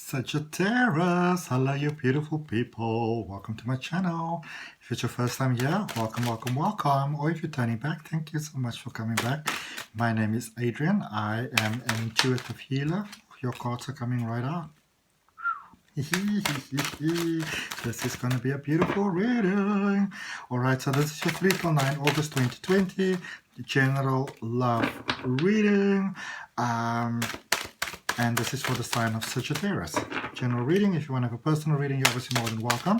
Sagittarius, hello you beautiful people, welcome to my channel. If it's your first time here, welcome, or if you're turning back, thank you so much for coming back. My name is Adrian, I am an intuitive healer. Your cards are coming right out. This is going to be a beautiful reading. Alright, so this is your 3 till 9 August 2020 general love reading. And this is for the sign of Sagittarius. General reading. If you want to have a personal reading, you're obviously more than welcome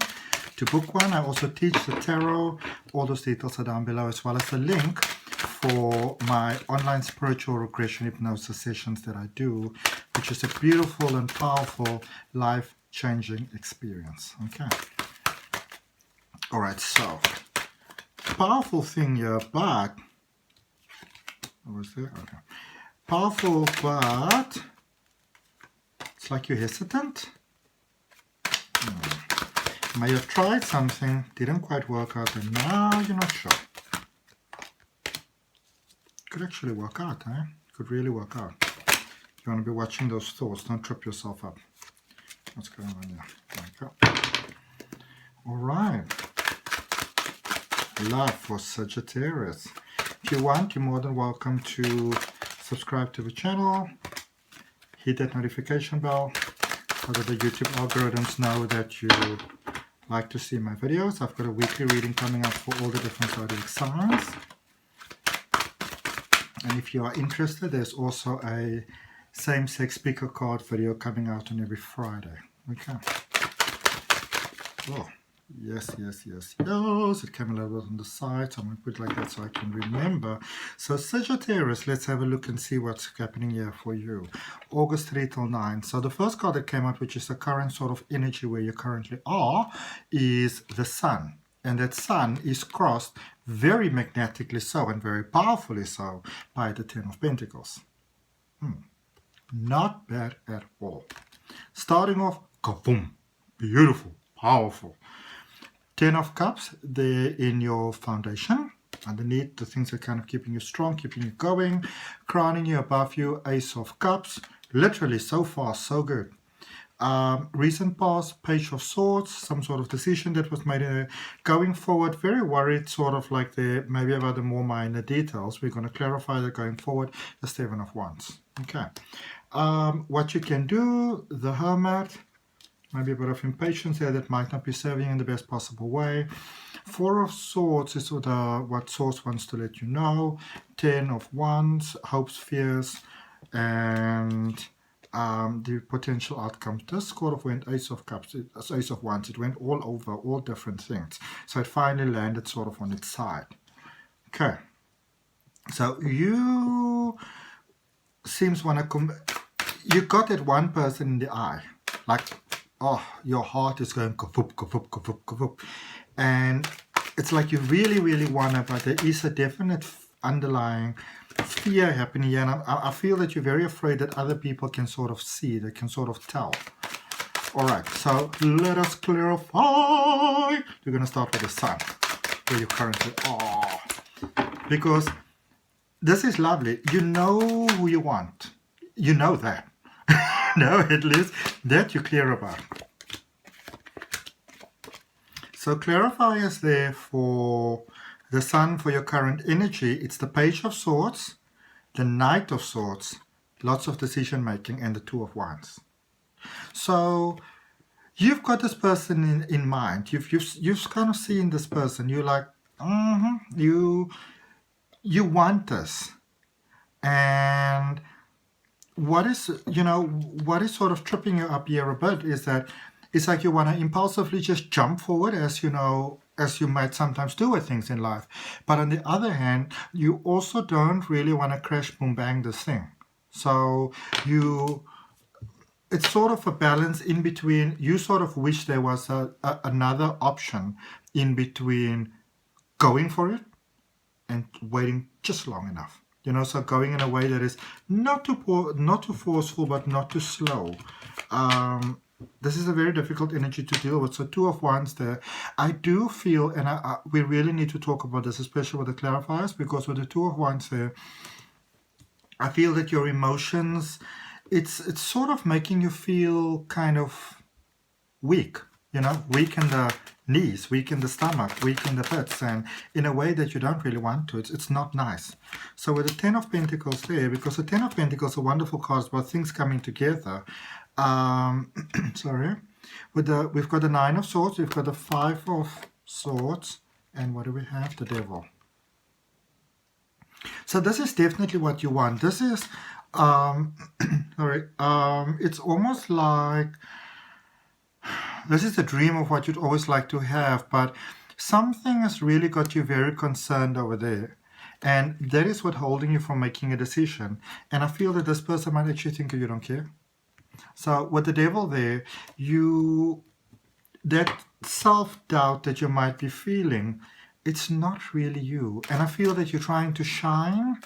to book one. I also teach the tarot. All those details are down below, as well as the link for my online spiritual regression hypnosis sessions that I do, which is a beautiful and powerful life-changing experience. Okay. All right, so powerful thing here, but what was there? Okay. Powerful, but it's like you're hesitant. You may have tried something, didn't quite work out, and now you're not sure. Could actually work out, eh? Could really work out. You want to be watching those thoughts, don't trip yourself up. What's going on here? There we go. Alright. Love for Sagittarius. If you want, you're more than welcome to subscribe to the channel. Hit that notification bell so that the YouTube algorithms know that you like to see my videos. I've got a weekly reading coming up for all the different zodiac signs. And if you are interested, there's also a same-sex speaker card video coming out on every Friday. Okay. Oh, yes. It came a little bit on the side, so I'm going to put it like that so I can remember. So Sagittarius, let's have a look and see what's happening here for you. August 3 till 9. So the first card that came out, which is the current sort of energy where you currently are, is the Sun. And that Sun is crossed very magnetically so and very powerfully so by the 10 of Pentacles. Not bad at all. Starting off, kaboom, beautiful, powerful. 10 of Cups there in your foundation. Underneath, the things that are kind of keeping you strong, keeping you going, crowning you above you, Ace of Cups. Literally, so far, so good. Recent past, Page of Swords, some sort of decision that was made going forward. Very worried, sort of like maybe about the more minor details. We're going to clarify that going forward. The 7 of Wands. Okay. What you can do, the Hermit. Maybe a bit of impatience there that might not be serving in the best possible way. 4 of Swords is what Source wants to let you know. 10 of Wands, hopes, fears, and the potential outcomes. This sort of went Ace of Cups, Ace of Wands. It went all over, all different things. So it finally landed sort of on its side. Okay. So you seems want to you got that one person in the eye. Like, oh, your heart is going kafoop, kafoop, kafoop, kafoop. And it's like you really want to, but there is a definite underlying fear happening here. And I feel that you're very afraid that other people can sort of see, they can sort of tell. All right, so let us clarify. We're going to start with the Sun, where you currently are. Because this is lovely. You know who you want. You know that. No, at least that you're clear about. So clarify is there for the Sun, for your current energy. It's the Page of Swords, the Knight of Swords, lots of decision making, and the 2 of Wands. So you've got this person in mind. You've kind of seen this person. You're like, you want this. And what is sort of tripping you up here a bit is that it's like you want to impulsively just jump forward, as you might sometimes do with things in life. But on the other hand, you also don't really want to crash, boom, bang this thing. So it's sort of a balance in between. You sort of wish there was another option in between going for it and waiting just long enough. So going in a way that is not too forceful, but not too slow. This is a very difficult energy to deal with. So 2 of Wands there. I do feel, and we really need to talk about this, especially with the clarifiers, because with the 2 of Wands there, I feel that your emotions it's sort of making you feel kind of weak, weak in the knees, weak in the stomach, weak in the pits, and in a way that you don't really want to. It's not nice. So with the Ten of Pentacles there, because the Ten of Pentacles is a wonderful card about things coming together. Sorry. We've got the Nine of Swords, we've got the Five of Swords, and what do we have? The Devil. So this is definitely what you want. This is, it's almost like, this is the dream of what you'd always like to have, but something has really got you very concerned over there. And that is what holding you from making a decision. And I feel that this person might actually think you don't care. So with the Devil there, that self-doubt that you might be feeling, it's not really you. And I feel that you're trying to shine.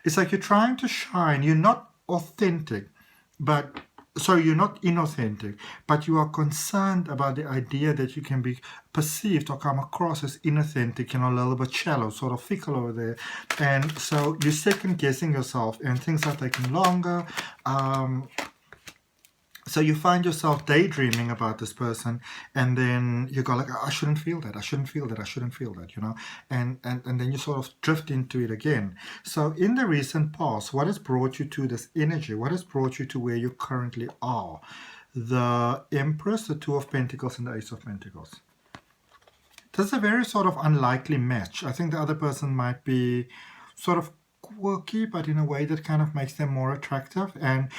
It's like you're trying to shine. You're not authentic, but you're not inauthentic, but you are concerned about the idea that you can be perceived or come across as inauthentic, a little bit shallow, sort of fickle over there. And so you're second guessing yourself, and things are taking longer. So you find yourself daydreaming about this person, and then you go like, I shouldn't feel that, I shouldn't feel that, I shouldn't feel that, and then you sort of drift into it again. So in the recent past, what has brought you to this energy? What has brought you to where you currently are? The Empress, the Two of Pentacles, and the Ace of Pentacles. This is a very sort of unlikely match. I think the other person might be sort of quirky, but in a way that kind of makes them more attractive. And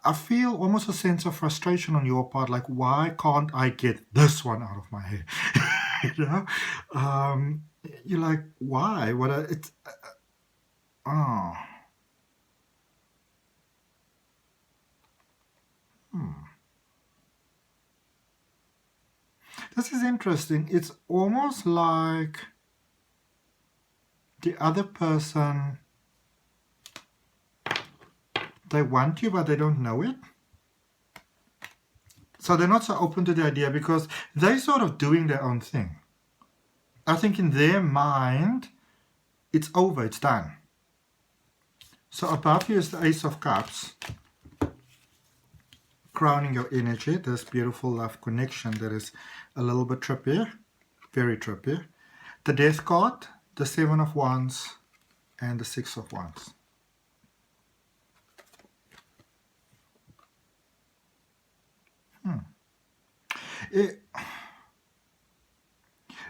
I feel almost a sense of frustration on your part, like, why can't I get this one out of my head? You're like, why? This is interesting. It's almost like the other person, they want you, but they don't know it. So they're not so open to the idea because they're sort of doing their own thing. I think in their mind, it's over, it's done. So above you is the Ace of Cups, crowning your energy, this beautiful love connection that is a little bit trippy, very trippy. The Death card, the Seven of Wands, and the Six of Wands.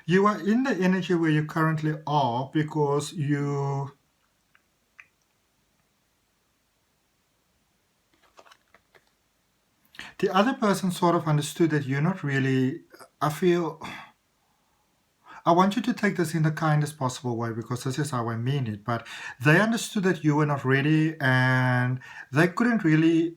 You are in the energy where you currently are because the other person sort of understood that you're not really, I want you to take this in the kindest possible way because this is how I mean it, but they understood that you were not ready and they couldn't really,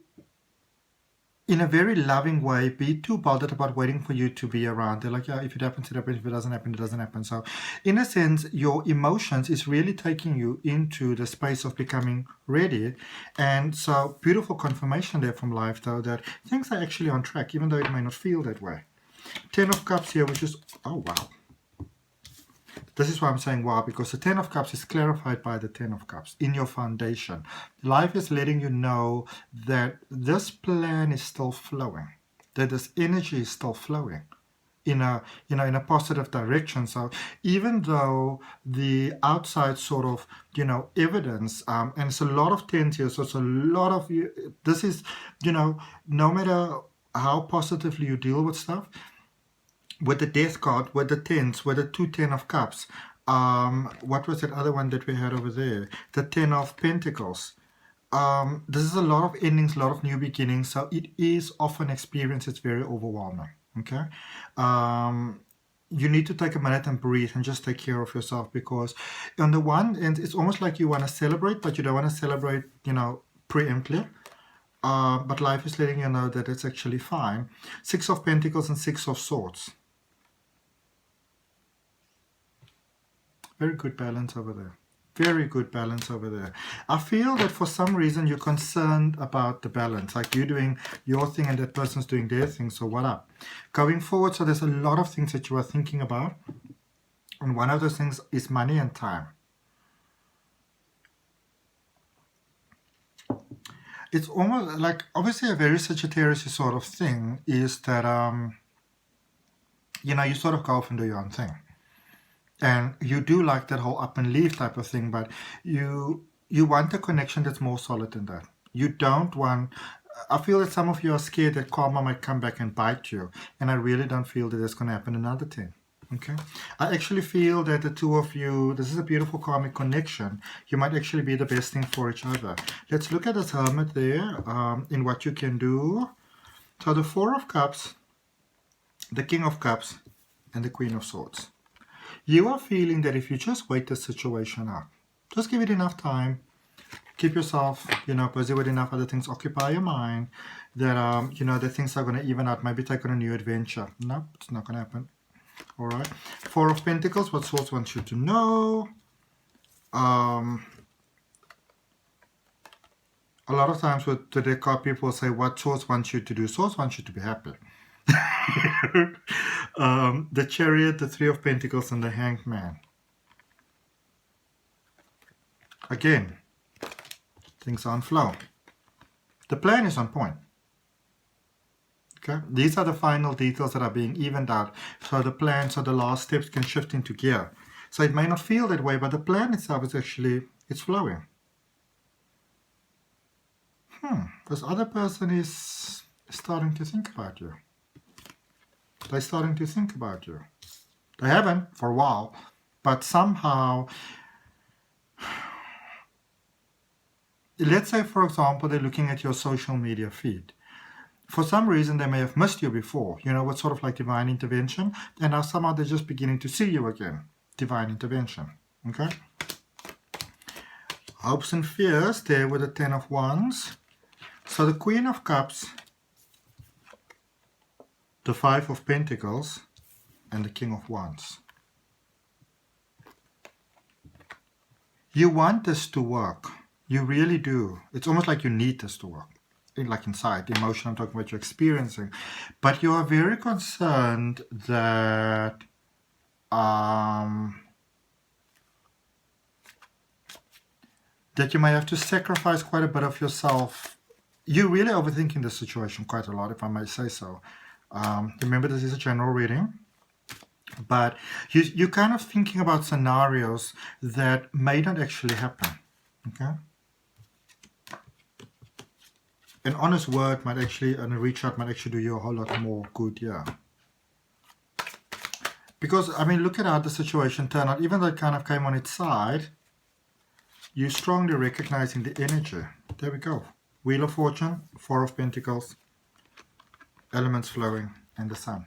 in a very loving way, be too bothered about waiting for you to be around. They're like, yeah, if it happens, it happens. If it doesn't happen, it doesn't happen. So in a sense, your emotions is really taking you into the space of becoming ready. And so beautiful confirmation there from life, though, that things are actually on track, even though it may not feel that way. Ten of Cups here, which is, oh, wow. This is why I'm saying wow, because the Ten of Cups is clarified by the Ten of Cups in your foundation. Life is letting you know that this plan is still flowing, that this energy is still flowing in a positive direction. So even though the outside sort of evidence, and it's a lot of tens here, so it's a lot of this is no matter how positively you deal with stuff. With the Death card, with the tens, with the two Ten of Cups, what was that other one that we had over there? The Ten of Pentacles. This is a lot of endings, a lot of new beginnings, so it is often experience. It's very overwhelming, okay? You need to take a minute and breathe and just take care of yourself because on the one end, it's almost like you want to celebrate, but you don't want to celebrate, preemptively. But life is letting you know that it's actually fine. Six of Pentacles and Six of Swords. Very good balance over there. Very good balance over there. I feel that for some reason you're concerned about the balance. Like you're doing your thing and that person's doing their thing. So what up? Going forward, so there's a lot of things that you are thinking about. And one of those things is money and time. It's almost like, obviously a very Sagittarius sort of thing is that, you sort of go off and do your own thing. And you do like that whole up and leave type of thing, but you want a connection that's more solid than that. You don't want, I feel that some of you are scared that karma might come back and bite you, and I really don't feel that that's going to happen another time. Okay, I actually feel that the two of you, this is a beautiful karmic connection. You might actually be the best thing for each other. Let's look at this Hermit there, in what you can do. So the Four of Cups, the King of Cups, and the Queen of Swords. You are feeling that if you just wait the situation out, just give it enough time, keep yourself, busy with enough other things, occupy your mind, that, that things are going to even out, maybe take on a new adventure. No, it's not going to happen. All right. Four of Pentacles, what Swords wants you to know. A lot of times with the deck card, people say, what Swords wants you to do? Swords wants you to be happy. The Chariot, the Three of Pentacles, and the Hanged Man. Again, things are on flow. The plan is on point. Okay, these are the final details that are being evened out. So the plan, so the last steps can shift into gear. So it may not feel that way, but the plan itself is actually, it's flowing. This other person is starting to think about you. They're starting to think about you. They haven't for a while, but somehow, let's say, for example, they're looking at your social media feed. For some reason, they may have missed you before. What's sort of like divine intervention. And now somehow they're just beginning to see you again. Divine intervention. Okay? Hopes and fears there with the Ten of Wands. So the Queen of Cups, the Five of Pentacles, and the King of Wands. You want this to work. You really do. It's almost like you need this to work. Like inside, the emotion I'm talking about you're experiencing. But you are very concerned that that you might have to sacrifice quite a bit of yourself. You're really overthinking the situation quite a lot, if I may say so. Remember, this is a general reading. But you're kind of thinking about scenarios that may not actually happen. Okay? An honest word might actually, and a reach out might actually do you a whole lot more good, yeah. Because, I mean, look at how the situation turned out. Even though it kind of came on its side, you're strongly recognizing the energy. There we go. Wheel of Fortune, Four of Pentacles, elements flowing, and the Sun.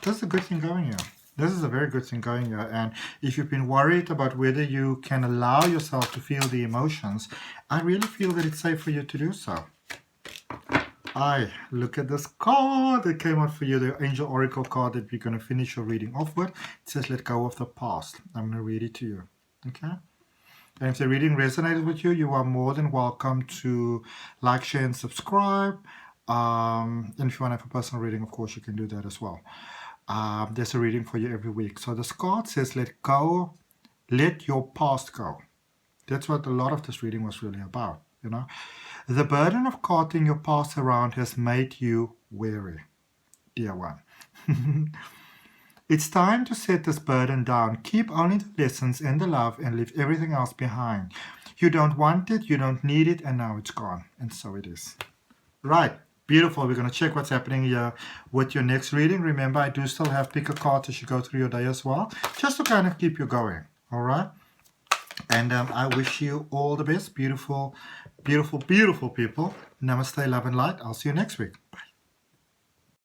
That's a good thing going here. This is a very good thing going here. And if you've been worried about whether you can allow yourself to feel the emotions, I really feel that it's safe for you to do so. Look at this card that came out for you, the Angel Oracle card that we're going to finish your reading off with. It says, let go of the past. I'm going to read it to you. Okay? And if the reading resonated with you, you are more than welcome to like, share, and subscribe. And if you want to have a personal reading, of course, you can do that as well. There's a reading for you every week. So this card says, let your past go. That's what a lot of this reading was really about, The burden of carting your past around has made you weary, dear one. It's time to set this burden down. Keep only the lessons and the love and leave everything else behind. You don't want it, you don't need it, and now it's gone. And so it is. Right. Beautiful. We're going to check what's happening here with your next reading. Remember, I do still have pick a card as you go through your day as well, just to kind of keep you going. All right. And I wish you all the best. Beautiful, beautiful, beautiful people. Namaste, love and light. I'll see you next week. Bye.